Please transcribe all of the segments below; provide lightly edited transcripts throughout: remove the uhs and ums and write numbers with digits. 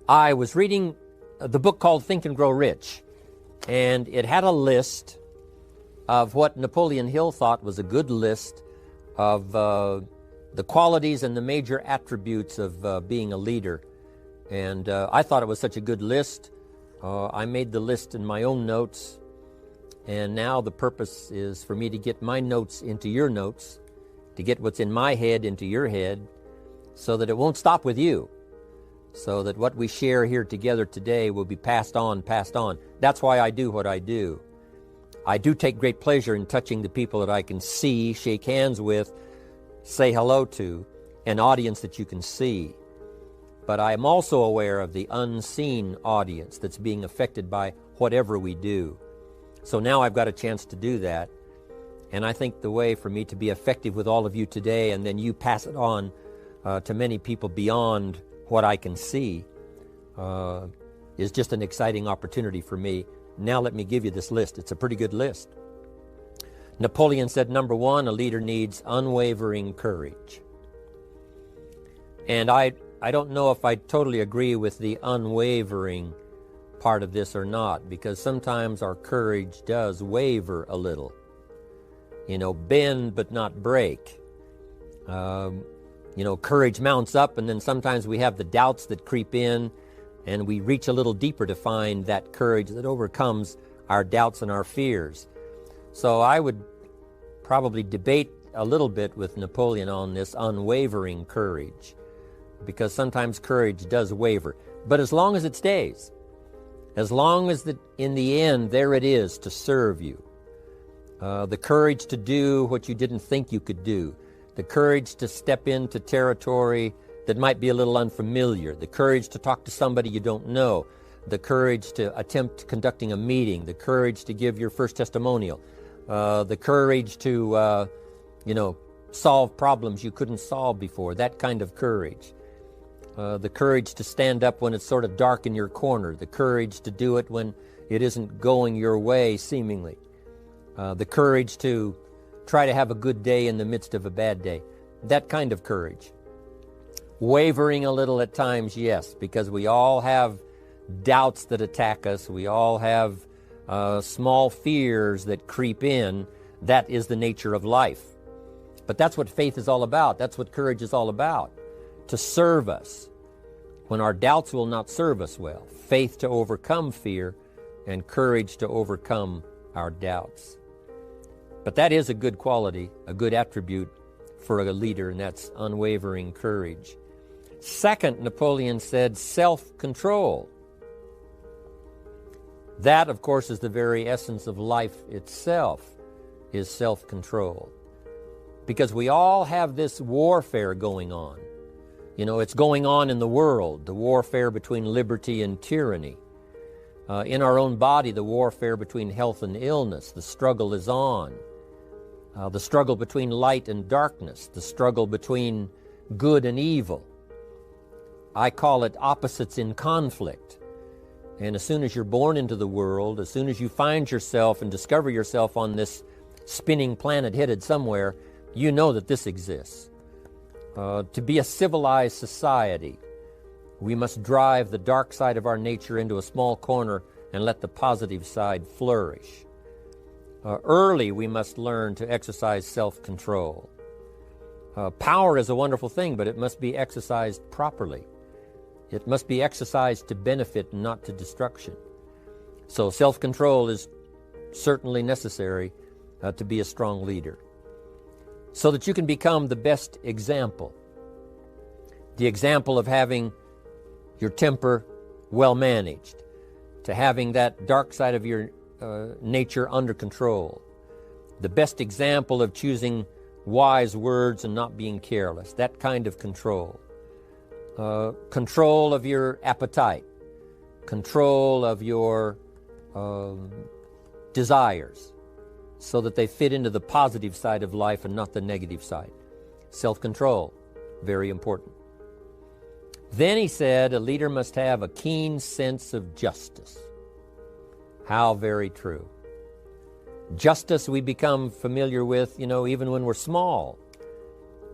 I was reading the book called Think and Grow Rich, and it had a list of what Napoleon Hill thought was a good list of the qualities and the major attributes of being a leader. And I thought it was such a good list. I made the list in my own notes, and now the purpose is for me to get my notes into your notes, to get what's in my head into your head, so that it won't stop with you, so that what we share here together today will be passed on, passed on. That's why I do what I do. I do take great pleasure in touching the people that I can see, shake hands with, say hello to, an audience that you can see. But I am also aware of the unseen audience that's being affected by whatever we do. So now I've got a chance to do that. And I think the way for me to be effective with all of you today, and then you pass it on to many people beyond what I can see, is just an exciting opportunity for me. Now let me give you this list. It's a pretty good list. Napoleon said, number one, a leader needs unwavering courage. And I don't know if I totally agree with the unwavering part of this or not, because sometimes our courage does waver a little. Bend but not break. Courage mounts up, and then sometimes we have the doubts that creep in, and we reach a little deeper to find that courage that overcomes our doubts and our fears. So I would probably debate a little bit with Napoleon on this unwavering courage, because sometimes courage does waver. But as long as it stays, as long as in the end there it is to serve you, the courage to do what you didn't think you could do, the courage to step into territory that might be a little unfamiliar, the courage to talk to somebody you don't know, the courage to attempt conducting a meeting, the courage to give your first testimonial, the courage to, solve problems you couldn't solve before, that kind of courage. The courage to stand up when it's sort of dark in your corner, the courage to do it when it isn't going your way, seemingly, the courage to try to have a good day in the midst of a bad day, that kind of courage. Wavering a little at times, yes, because we all have doubts that attack us. We all have small fears that creep in. That is the nature of life. But that's what faith is all about. That's what courage is all about, to serve us when our doubts will not serve us well. Faith to overcome fear, and courage to overcome our doubts. But that is a good quality, a good attribute for a leader, and that's unwavering courage. Second, Napoleon said self-control. That, of course, is the very essence of life itself, is self-control. Because we all have this warfare going on. It's going on in the world, the warfare between liberty and tyranny. In our own body, the warfare between health and illness. The struggle is on. The struggle between light and darkness. The struggle between good and evil. I call it opposites in conflict. And as soon as you're born into the world, as soon as you find yourself and discover yourself on this spinning planet headed somewhere, you know that this exists. To be a civilized society, we must drive the dark side of our nature into a small corner and let the positive side flourish. Early, we must learn to exercise self-control. Power is a wonderful thing, but it must be exercised properly. It must be exercised to benefit and not to destruction. So self-control is certainly necessary to be a strong leader, so that you can become the best example. The example of having your temper well managed, to having that dark side of your nature under control. The best example of choosing wise words and not being careless, that kind of control. Control of your appetite, control of your desires, so that they fit into the positive side of life and not the negative side. Self-control, very important. Then he said a leader must have a keen sense of justice. How very true. Justice we become familiar with, even when we're small.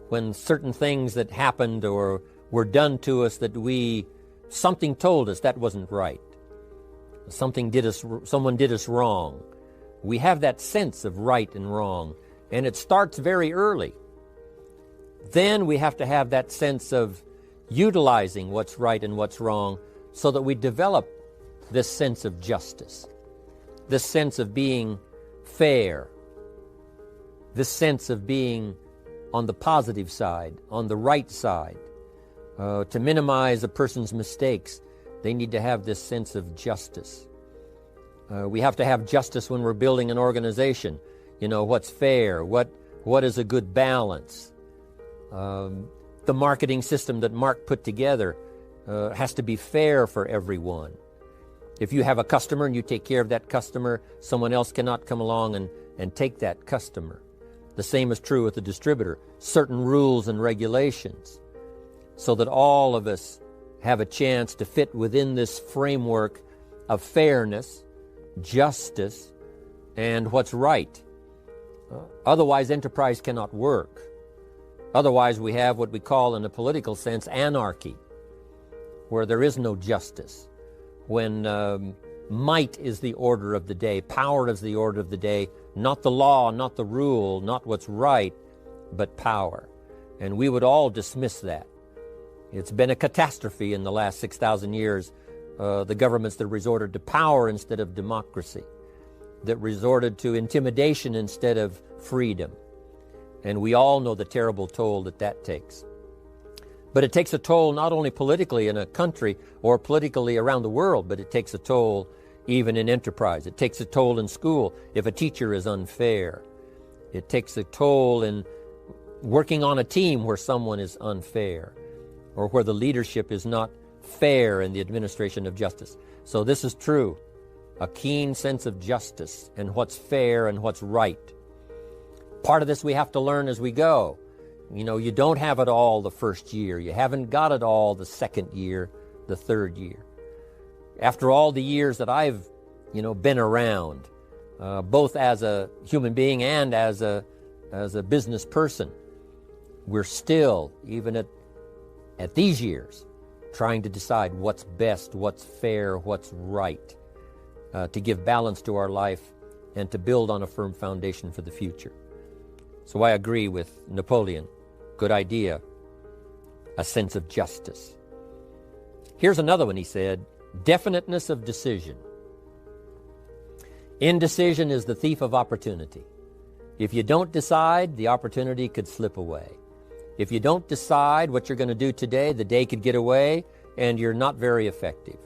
When certain things that happened or were done to us that we something told us that wasn't right. Someone did us wrong. We have that sense of right and wrong, and it starts very early. Then we have to have that sense of utilizing what's right and what's wrong so that we develop this sense of justice, this sense of being fair, this sense of being on the positive side, on the right side. To minimize a person's mistakes, they need to have this sense of justice. We have to have justice when we're building an organization. You know, what's fair, what is a good balance. The marketing system that Mark put together has to be fair for everyone. If you have a customer and you take care of that customer, someone else cannot come along and take that customer. The same is true with the distributor. Certain rules and regulations so that all of us have a chance to fit within this framework of fairness, justice, and what's right. Otherwise, enterprise cannot work. Otherwise, we have what we call, in a political sense, anarchy, where there is no justice. When might is the order of the day, power is the order of the day, not the law, not the rule, not what's right, but power. And we would all dismiss that. It's been a catastrophe in the last 6,000 years, the governments that resorted to power instead of democracy, that resorted to intimidation instead of freedom. And we all know the terrible toll that takes. But it takes a toll not only politically in a country or politically around the world, but it takes a toll even in enterprise. It takes a toll in school if a teacher is unfair. It takes a toll in working on a team where someone is unfair or where the leadership is not fair in the administration of justice. So this is true, a keen sense of justice and what's fair and what's right. Part of this we have to learn as we go. You know, you don't have it all the first year. You haven't got it all the second year, the third year. After all the years that I've, been around, both as a human being and as a business person, we're still, even at these years, trying to decide what's best, what's fair, what's right, to give balance to our life and to build on a firm foundation for the future. So I agree with Napoleon. Good idea. A sense of justice. Here's another one, he said. Definiteness of decision. Indecision is the thief of opportunity. If you don't decide, the opportunity could slip away. If you don't decide what you're going to do today, the day could get away and you're not very effective.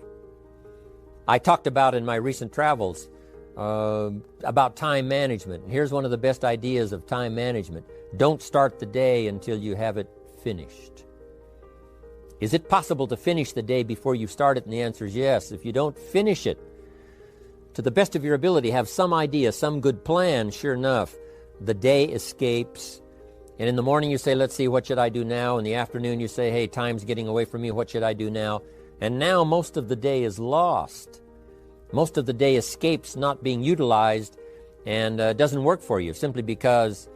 I talked about in my recent travels about time management. And here's one of the best ideas of time management. Don't start the day until you have it finished. Is it possible to finish the day before you start it? And the answer is yes. If you don't finish it to the best of your ability, have some idea, some good plan, sure enough, the day escapes. And in the morning you say, let's see, what should I do now? In the afternoon you say, hey, time's getting away from me, what should I do now? And now most of the day is lost. Most of the day escapes not being utilized and doesn't work for you simply because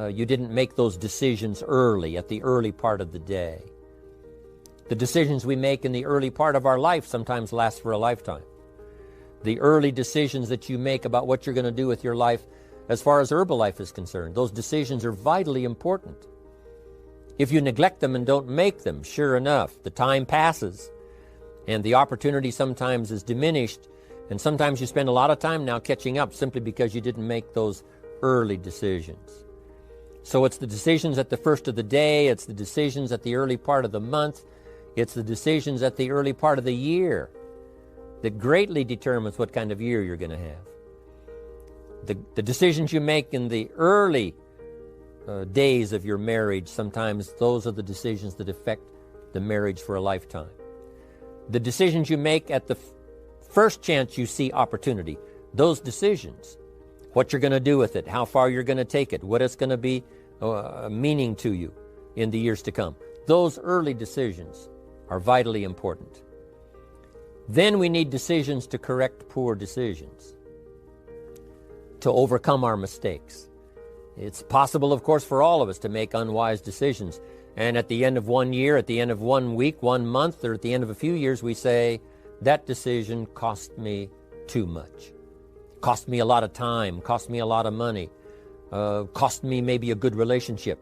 you didn't make those decisions early, at the early part of the day. The decisions we make in the early part of our life sometimes last for a lifetime. The early decisions that you make about what you're going to do with your life as far as Herbalife is concerned, those decisions are vitally important. If you neglect them and don't make them, sure enough, the time passes and the opportunity sometimes is diminished. And sometimes you spend a lot of time now catching up simply because you didn't make those early decisions. So it's the decisions at the first of the day, it's the decisions at the early part of the month, it's the decisions at the early part of the year that greatly determines what kind of year you're going to have. The decisions you make in the early days of your marriage, sometimes those are the decisions that affect the marriage for a lifetime. The decisions you make at the first chance you see opportunity, those decisions, what you're going to do with it, how far you're going to take it, what it's going to be meaning to you in the years to come. Those early decisions are vitally important. Then we need decisions to correct poor decisions, to overcome our mistakes. It's possible, of course, for all of us to make unwise decisions. And at the end of 1 year, at the end of 1 week, 1 month, or at the end of a few years, we say, that decision cost me too much. Cost me a lot of time, cost me a lot of money, cost me maybe a good relationship,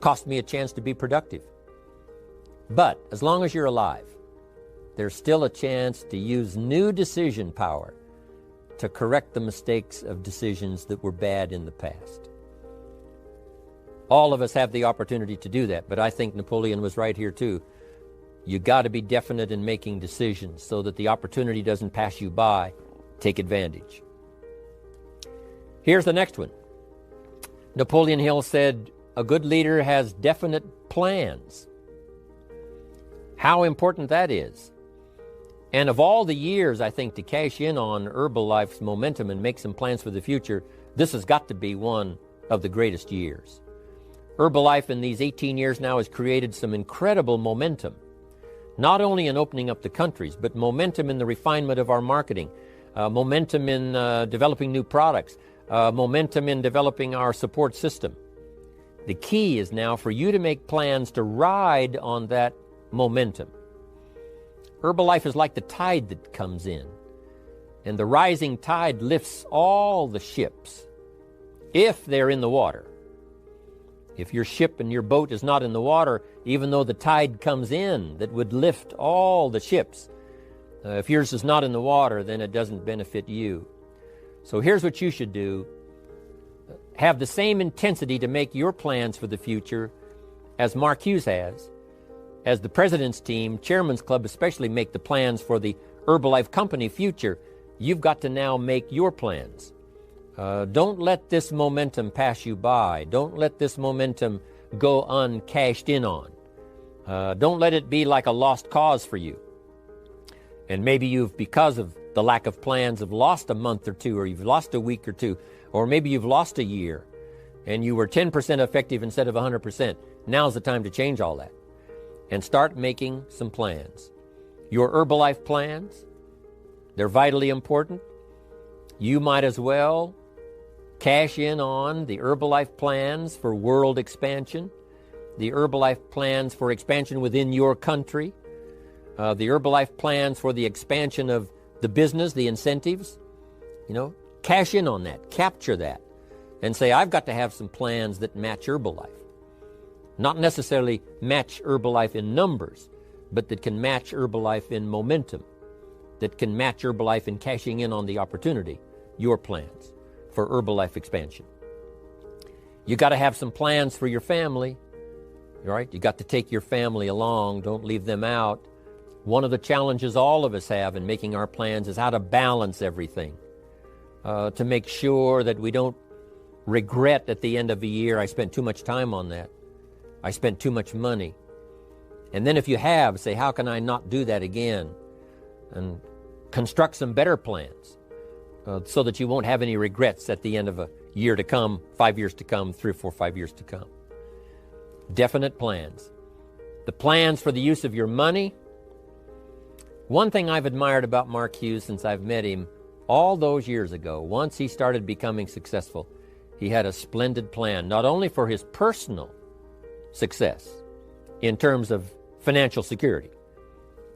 cost me a chance to be productive. But as long as you're alive, there's still a chance to use new decision power to correct the mistakes of decisions that were bad in the past. All of us have the opportunity to do that, but I think Napoleon was right here too. You got to be definite in making decisions so that the opportunity doesn't pass you by. Take advantage. Here's the next one. Napoleon Hill said, a good leader has definite plans. How important that is. And of all the years, I think, to cash in on Herbalife's momentum and make some plans for the future, this has got to be one of the greatest years. Herbalife in these 18 years now has created some incredible momentum, not only in opening up the countries, but momentum in the refinement of our marketing, momentum in developing new products, momentum in developing our support system. The key is now for you to make plans to ride on that momentum. Herbalife is like the tide that comes in, and the rising tide lifts all the ships, if they're in the water. If your ship and your boat is not in the water, even though the tide comes in that would lift all the ships, if yours is not in the water, then it doesn't benefit you. So here's what you should do. Have the same intensity to make your plans for the future as Mark Hughes has, as the President's team, Chairman's Club especially, make the plans for the Herbalife Company future. You've got to now make your plans. Don't let this momentum pass you by. Don't let this momentum go uncashed in on. Don't let it be like a lost cause for you. And maybe you've, because of the lack of plans, have lost a month or two, or you've lost a week or two, or maybe you've lost a year, and you were 10% effective instead of 100%. Now's the time to change all that and start making some plans. Your Herbalife plans, they're vitally important. You might as well cash in on the Herbalife plans for world expansion, the Herbalife plans for expansion within your country, the Herbalife plans for the expansion of the business, the incentives. Cash in on that, capture that, and say, I've got to have some plans that match Herbalife. Not necessarily match Herbalife in numbers, but that can match Herbalife in momentum, that can match Herbalife in cashing in on the opportunity, your plans for Herbalife expansion. You got to have some plans for your family, right? You got to take your family along. Don't leave them out. One of the challenges all of us have in making our plans is how to balance everything, to make sure that we don't regret at the end of a year, I spent too much time on that. I spent too much money. And then if you have, say, how can I not do that again? And construct some better plans so that you won't have any regrets at the end of a year to come, 5 years to come, 3 or 4, 5 years to come. Definite plans. The plans for the use of your money. One thing I've admired about Mark Hughes since I've met him all those years ago, once he started becoming successful, he had a splendid plan, not only for his personal success in terms of financial security,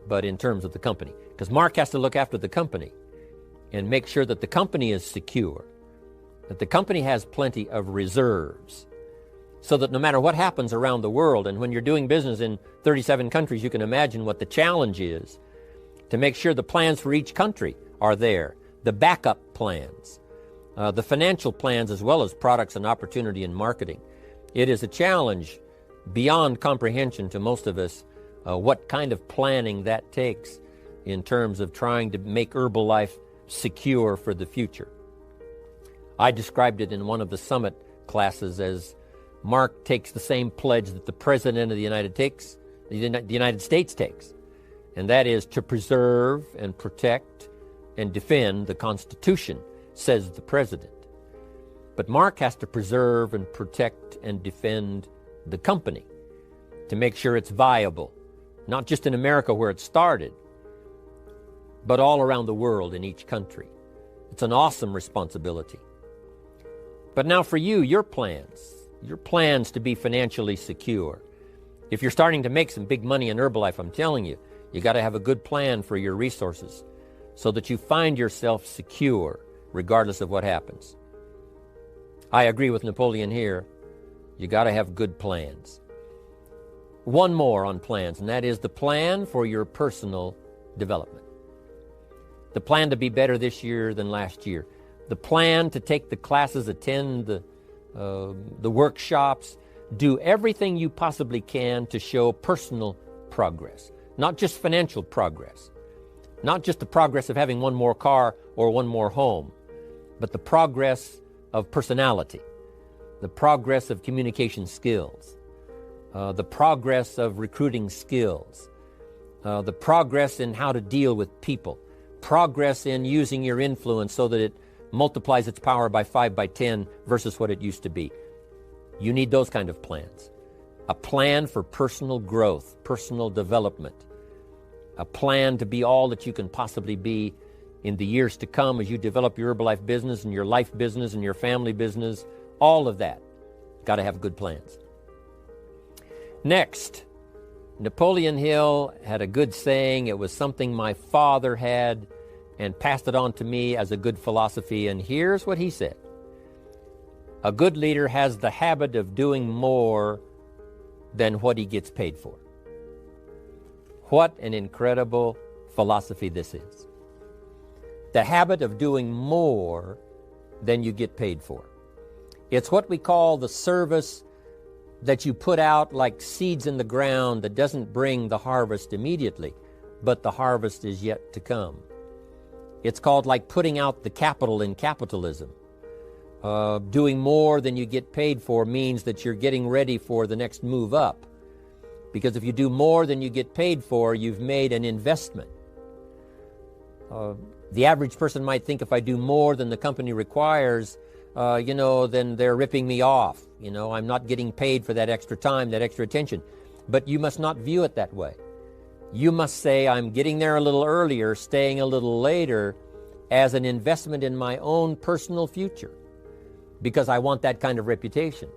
but in terms of the company. Because Mark has to look after the company and make sure that the company is secure, that the company has plenty of reserves, so that no matter what happens around the world, and when you're doing business in 37 countries, you can imagine what the challenge is to make sure the plans for each country are there, the backup plans, the financial plans, as well as products and opportunity and marketing. It is a challenge beyond comprehension to most of us what kind of planning that takes in terms of trying to make Herbalife secure for the future. I described it in one of the summit classes as Mark takes the same pledge that the President of the United States takes, and that is to preserve and protect and defend the Constitution, says the President. But Mark has to preserve and protect and defend the company to make sure it's viable, not just in America where it started, but all around the world in each country. It's an awesome responsibility. But now for you, your plans to be financially secure. If you're starting to make some big money in Herbalife, I'm telling you, you got to have a good plan for your resources so that you find yourself secure regardless of what happens. I agree with Napoleon here. You got to have good plans. One more on plans, and that is the plan for your personal development. The plan to be better this year than last year. The plan to take the classes, attend the workshops, do everything you possibly can to show personal progress, not just financial progress, not just the progress of having one more car or one more home, but the progress of personality, the progress of communication skills, the progress of recruiting skills, the progress in how to deal with people, progress in using your influence so that it multiplies its power by 5 by 10 versus what it used to be. You need those kind of plans. A plan for personal growth, personal development, a plan to be all that you can possibly be in the years to come as you develop your Herbalife business and your life business and your family business, all of that. Got to have good plans. Next, Napoleon Hill had a good saying. It was something my father had and passed it on to me as a good philosophy. And here's what he said. A good leader has the habit of doing more than what he gets paid for. What an incredible philosophy this is. The habit of doing more than you get paid for. It's what we call the service that you put out like seeds in the ground that doesn't bring the harvest immediately, but the harvest is yet to come. It's called like putting out the capital in capitalism. Doing more than you get paid for means that you're getting ready for the next move up. Because if you do more than you get paid for, you've made an investment. The average person might think if I do more than the company requires, then they're ripping me off. I'm not getting paid for that extra time, that extra attention. But you must not view it that way. You must say, I'm getting there a little earlier, staying a little later, as an investment in my own personal future. Because I want that kind of reputation.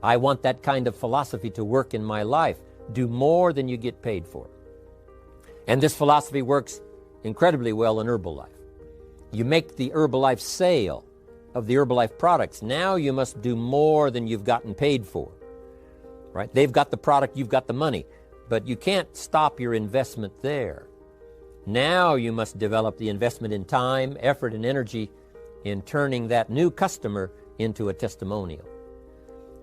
I want that kind of philosophy to work in my life. Do more than you get paid for. And this philosophy works incredibly well in Herbalife. You make the Herbalife sale of the Herbalife products. Now you must do more than you've gotten paid for. Right? They've got the product, you've got the money. But you can't stop your investment there. Now you must develop the investment in time, effort, and energy in turning that new customer into a testimonial.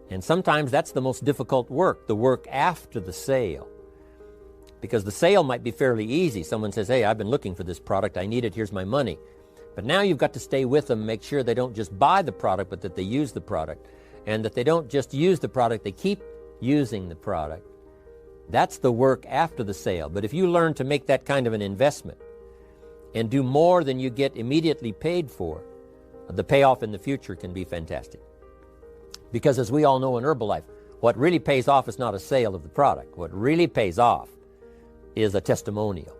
And sometimes that's the most difficult work, the work after the sale. Because the sale might be fairly easy. Someone says, hey, I've been looking for this product, I need it, here's my money. But now you've got to stay with them, make sure they don't just buy the product, but that they use the product. And that they don't just use the product, they keep using the product. That's the work after the sale. But if you learn to make that kind of an investment and do more than you get immediately paid for, the payoff in the future can be fantastic. Because as we all know in Herbalife, what really pays off is not a sale of the product. What really pays off is a testimonial.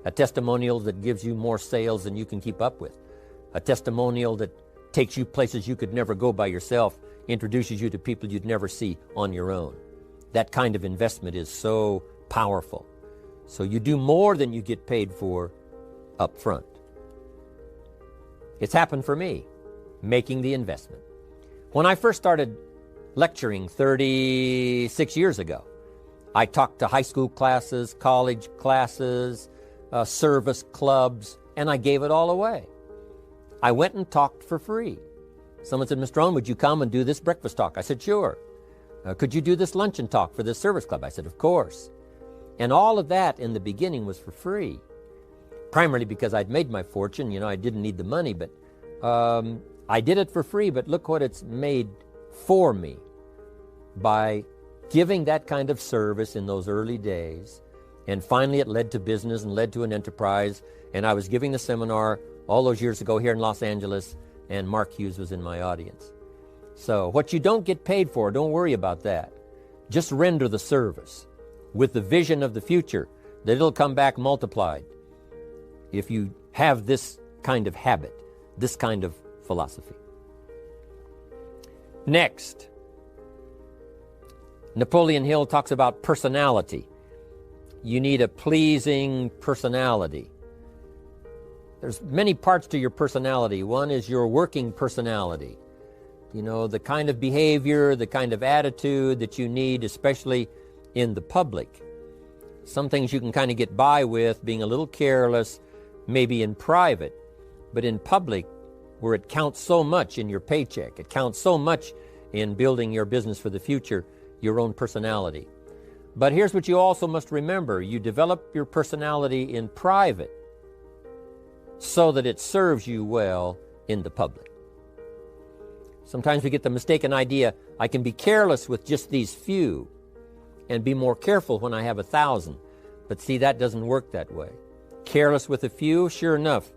A testimonial that gives you more sales than you can keep up with. A testimonial that takes you places you could never go by yourself, introduces you to people you'd never see on your own. That kind of investment is so powerful. So you do more than you get paid for up front. It's happened for me, making the investment. When I first started lecturing 36 years ago, I talked to high school classes, college classes, service clubs, and I gave it all away. I went and talked for free. Someone said, Mr. Rohn, would you come and do this breakfast talk? I said, sure. Could you do this luncheon talk for this service club? I said, of course. And all of that in the beginning was for free. Primarily because I'd made my fortune. I didn't need the money, but I did it for free. But look what it's made for me by giving that kind of service in those early days. And finally it led to business and led to an enterprise. And I was giving the seminar all those years ago here in Los Angeles, and Mark Hughes was in my audience. So what you don't get paid for, don't worry about that. Just render the service with the vision of the future that it'll come back multiplied if you have this kind of habit, this kind of philosophy. Next, Napoleon Hill talks about personality. You need a pleasing personality. There's many parts to your personality. One is your working personality. You know, the kind of behavior, the kind of attitude that you need, especially in the public. Some things you can kind of get by with being a little careless, maybe in private, but in public, where it counts so much in your paycheck, it counts so much in building your business for the future, your own personality. But here's what you also must remember. You develop your personality in private so that it serves you well in the public. Sometimes we get the mistaken idea, I can be careless with just these few and be more careful when I have 1,000. But see, that doesn't work that way. Careless with a few, sure enough,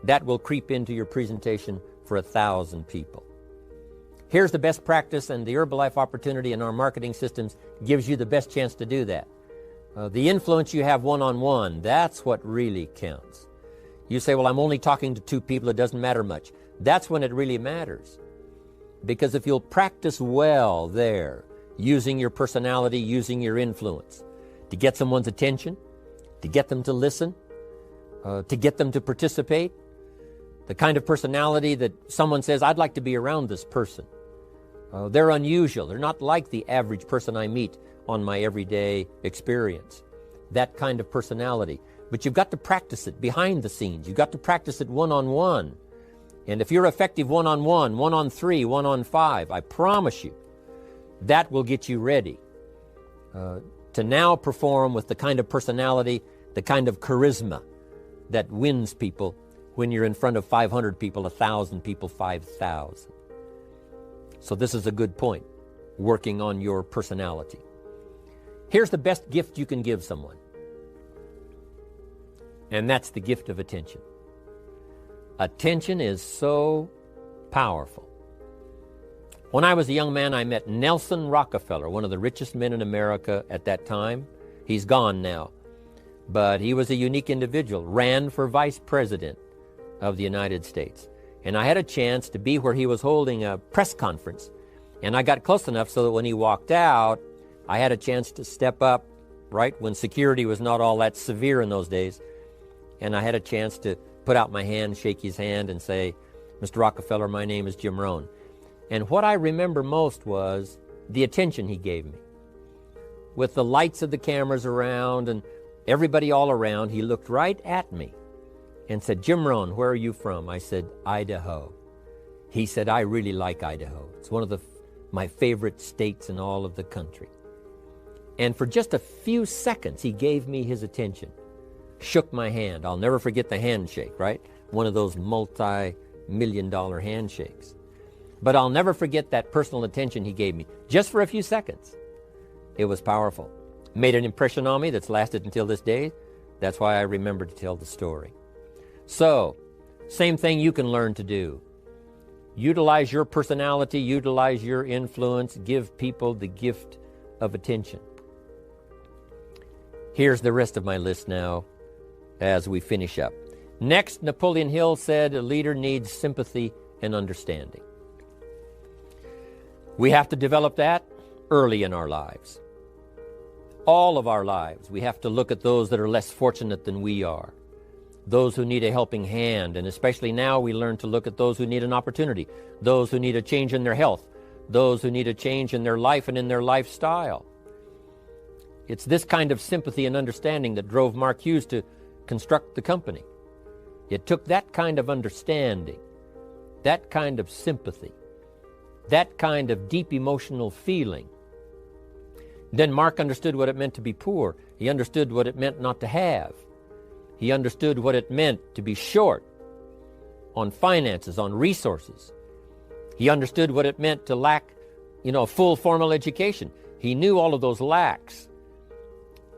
that will creep into your presentation for 1,000 people. Here's the best practice, and the Herbalife opportunity in our marketing systems gives you the best chance to do that. The influence you have one-on-one, that's what really counts. You say, well, I'm only talking to 2 people, it doesn't matter much. That's when it really matters. Because if you'll practice well there, using your personality, using your influence, to get someone's attention, to get them to listen, to get them to participate, the kind of personality that someone says, I'd like to be around this person. They're unusual. They're not like the average person I meet on my everyday experience. That kind of personality. But you've got to practice it behind the scenes. You've got to practice it one-on-one. And if you're effective one-on-one, 1-on-3, 1-on-5, I promise you, that will get you ready to now perform with the kind of personality, the kind of charisma that wins people when you're in front of 500 people, 1,000 people, 5,000. So this is a good point, working on your personality. Here's the best gift you can give someone, and that's the gift of attention. Attention is so powerful. When I was a young man, I met Nelson Rockefeller, one of the richest men in America at that time. He's gone now, but he was a unique individual, ran for vice president of the United States. And I had a chance to be where he was holding a press conference. And I got close enough so that when he walked out, I had a chance to step up, right, when security was not all that severe in those days. And I had a chance to put out my hand, shake his hand, and say, Mr. Rockefeller, my name is Jim Rohn. And what I remember most was the attention he gave me. With the lights of the cameras around and everybody all around, he looked right at me and said, Jim Rohn, where are you from? I said, Idaho. He said, I really like Idaho. It's one of my favorite states in all of the country. And for just a few seconds, he gave me his attention, shook my hand. I'll never forget the handshake, right? One of those multi-million-dollar handshakes. But I'll never forget that personal attention he gave me, just for a few seconds. It was powerful. Made an impression on me that's lasted until this day. That's why I remember to tell the story. So, same thing you can learn to do. Utilize your personality, utilize your influence, give people the gift of attention. Here's the rest of my list now as we finish up. Next, Napoleon Hill said a leader needs sympathy and understanding. We have to develop that early in our lives. All of our lives, we have to look at those that are less fortunate than we are, those who need a helping hand, and especially now we learn to look at those who need an opportunity, those who need a change in their health, those who need a change in their life and in their lifestyle. It's this kind of sympathy and understanding that drove Mark Hughes to construct the company. It took that kind of understanding, that kind of sympathy, that kind of deep emotional feeling. Then Mark understood what it meant to be poor. He understood what it meant not to have. He understood what it meant to be short on finances, on resources. He understood what it meant to lack, full formal education. He knew all of those lacks.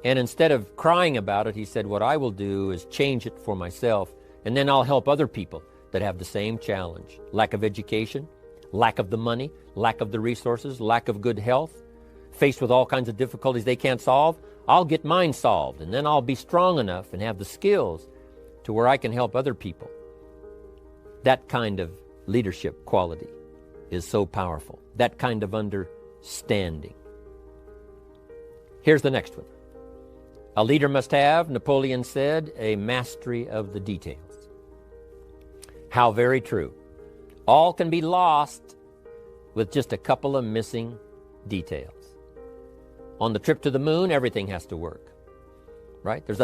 And instead of crying about it, he said, what I will do is change it for myself, and then I'll help other people that have the same challenge. Lack of education, lack of the money, lack of the resources, lack of good health, faced with all kinds of difficulties they can't solve. I'll get mine solved, and then I'll be strong enough and have the skills to where I can help other people. That kind of leadership quality is so powerful. That kind of understanding. Here's the next one. A leader must have, Napoleon said, a mastery of the details. How very true. All can be lost with just a couple of missing details. On the trip to the moon, everything has to work, right? There's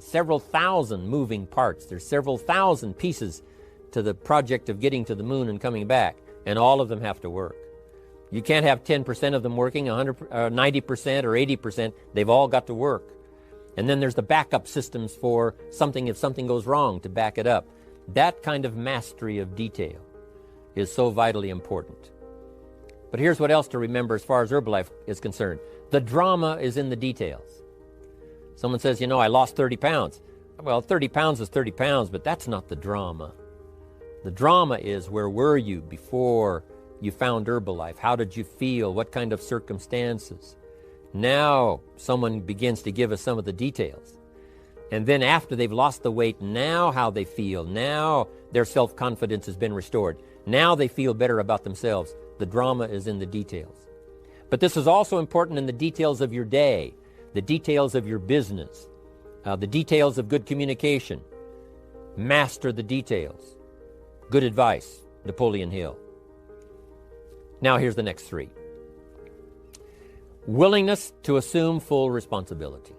several thousand moving parts. There's several thousand pieces to the project of getting to the moon and coming back, and all of them have to work. You can't have 10% of them working, 90% or 80%. They've all got to work. And then there's the backup systems for something if something goes wrong to back it up. That kind of mastery of detail is so vitally important. But here's what else to remember as far as Herbalife is concerned. The drama is in the details. Someone says, I lost 30 pounds. Well, 30 pounds is 30 pounds, but that's not the drama. The drama is, where were you before you found Herbalife? How did you feel? What kind of circumstances? Now someone begins to give us some of the details. And then after they've lost the weight, now how they feel. Now their self-confidence has been restored. Now they feel better about themselves. The drama is in the details. But this is also important in the details of your day, the details of your business, the details of good communication. Master the details. Good advice, Napoleon Hill. Now here's the next three. Willingness to assume full responsibility.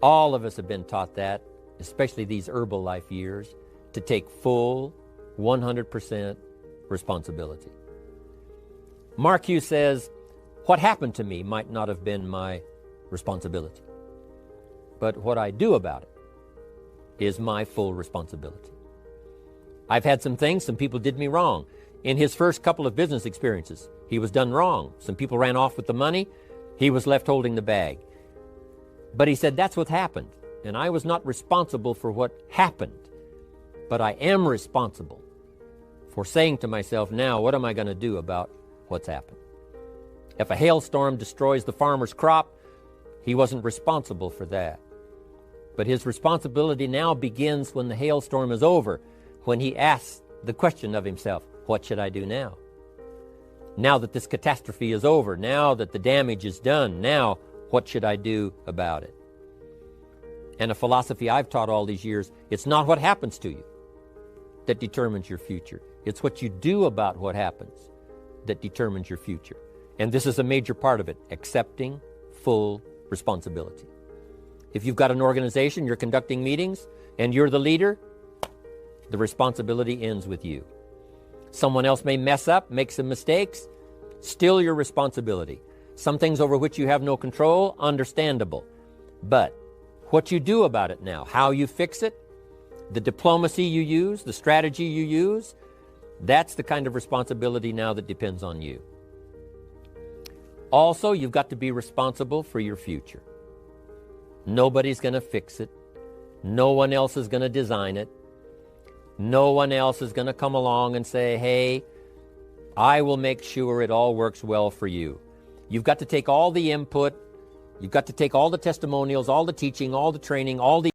All of us have been taught that, especially these Herbalife years, to take full 100% responsibility. Mark Hughes says, what happened to me might not have been my responsibility, but what I do about it is my full responsibility. I've had some people did me wrong. In his first couple of business experiences, he was done wrong. Some people ran off with the money. He was left holding the bag. But he said, that's what happened. And I was not responsible for what happened. But I am responsible for saying to myself, now, what am I going to do about what's happened? If a hailstorm destroys the farmer's crop, he wasn't responsible for that. But his responsibility now begins when the hailstorm is over, when he asks the question of himself, what should I do now? Now that this catastrophe is over, now that the damage is done, now what should I do about it? And a philosophy I've taught all these years, it's not what happens to you that determines your future. It's what you do about what happens that determines your future. And this is a major part of it, accepting full responsibility. If you've got an organization, you're conducting meetings, and you're the leader, the responsibility ends with you. Someone else may mess up, make some mistakes, still your responsibility. Some things over which you have no control, understandable. But what you do about it now, how you fix it, the diplomacy you use, the strategy you use, that's the kind of responsibility now that depends on you. Also, you've got to be responsible for your future. Nobody's going to fix it. No one else is going to design it. No one else is going to come along and say, hey, I will make sure it all works well for you. You've got to take all the input. You've got to take all the testimonials, all the teaching, all the training, all the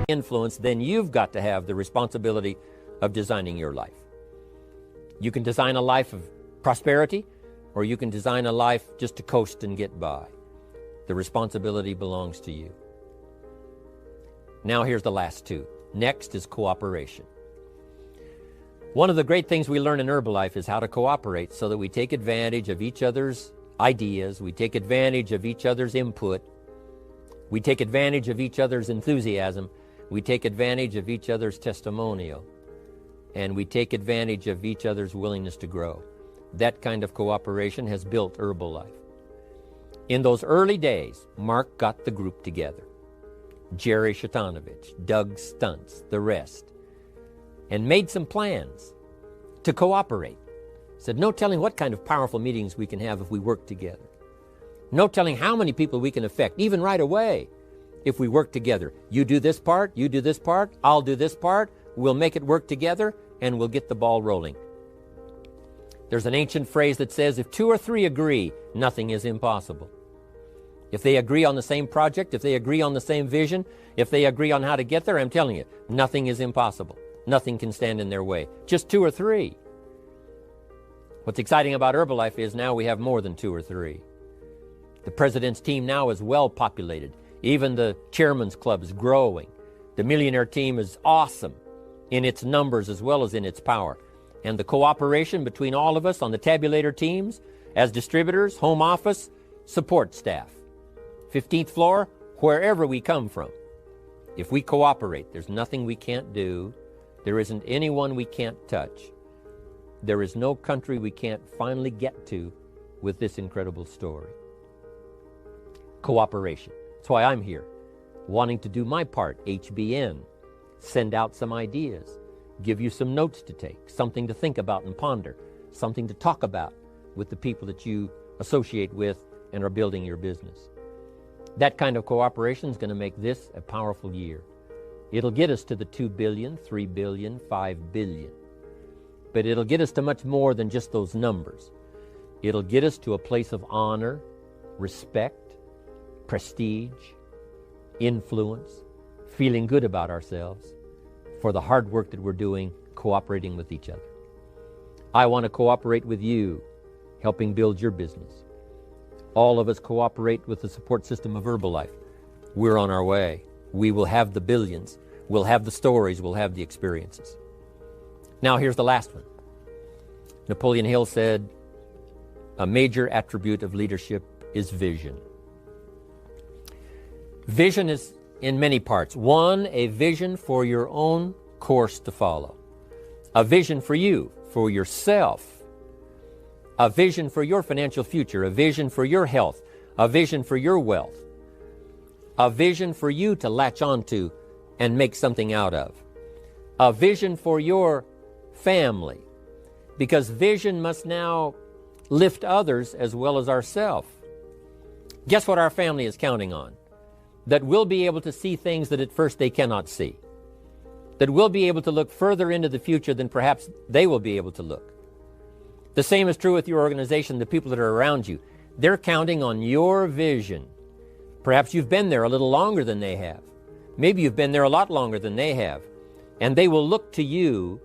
influence, then you've got to have the responsibility of designing your life. You can design a life of prosperity, or you can design a life just to coast and get by. The responsibility belongs to you. Now here's the last two. Next is cooperation. One of the great things we learn in Herbalife is how to cooperate so that we take advantage of each other's ideas, we take advantage of each other's input, we take advantage of each other's enthusiasm, we take advantage of each other's testimonial, and we take advantage of each other's willingness to grow. That kind of cooperation has built Herbalife. In those early days, Mark got the group together. Jerry Shatanovich, Doug Stuntz, the rest, and made some plans to cooperate. Said, no telling what kind of powerful meetings we can have if we work together. No telling how many people we can affect, even right away, if we work together. You do this part, you do this part, I'll do this part, we'll make it work together, and we'll get the ball rolling. There's an ancient phrase that says, if 2 or 3 agree, nothing is impossible. If they agree on the same project, if they agree on the same vision, if they agree on how to get there, I'm telling you, nothing is impossible. Nothing can stand in their way. Just 2 or 3. What's exciting about Herbalife is now we have more than 2 or 3. The president's team now is well populated. Even the chairman's club is growing. The millionaire team is awesome in its numbers as well as in its power. And the cooperation between all of us on the tabulator teams, as distributors, home office, support staff, 15th floor, wherever we come from. If we cooperate, there's nothing we can't do. There isn't anyone we can't touch. There is no country we can't finally get to with this incredible story. Cooperation. That's why I'm here, wanting to do my part, HBN, send out some ideas, give you some notes to take, something to think about and ponder, something to talk about with the people that you associate with and are building your business. That kind of cooperation is going to make this a powerful year. It'll get us to the 2 billion, 3 billion, 5 billion. But it'll get us to much more than just those numbers. It'll get us to a place of honor, respect, prestige, influence, feeling good about ourselves for the hard work that we're doing, cooperating with each other. I want to cooperate with you, helping build your business. All of us cooperate with the support system of Herbalife. We're on our way. We will have the billions. We'll have the stories. We'll have the experiences. Now here's the last one. Napoleon Hill said, a major attribute of leadership is vision. Vision is in many parts. One, a vision for your own course to follow. A vision for you, for yourself. A vision for your financial future. A vision for your health. A vision for your wealth. A vision for you to latch onto and make something out of. A vision for your family. Because vision must now lift others as well as ourselves. Guess what our family is counting on? That we'll be able to see things that at first they cannot see. That we'll be able to look further into the future than perhaps they will be able to look. The same is true with your organization, the people that are around you. They're counting on your vision. Perhaps you've been there a little longer than they have. Maybe you've been there a lot longer than they have. And they will look to you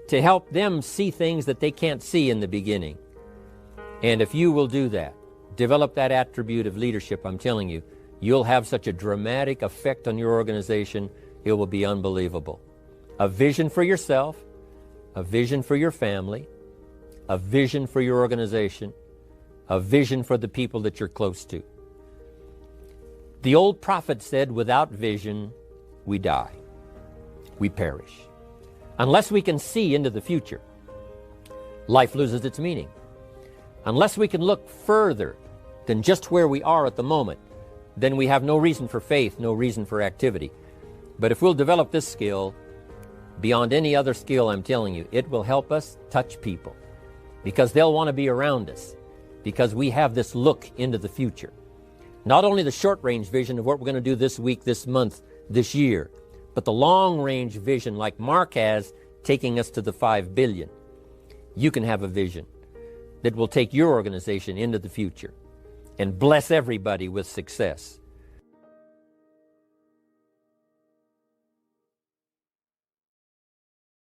to help them see things that they can't see in the beginning. And if you will do that, develop that attribute of leadership, I'm telling you, you'll have such a dramatic effect on your organization, it will be unbelievable. A vision for yourself, a vision for your family, a vision for your organization, a vision for the people that you're close to. The old prophet said, without vision, we die. We perish. Unless we can see into the future, life loses its meaning. Unless we can look further than just where we are at the moment, then we have no reason for faith, no reason for activity. But if we'll develop this skill, beyond any other skill, I'm telling you, it will help us touch people because they'll want to be around us because we have this look into the future. Not only the short-range vision of what we're going to do this week, this month, this year, but the long-range vision like Mark has, taking us to the 5 billion. You can have a vision that will take your organization into the future and bless everybody with success.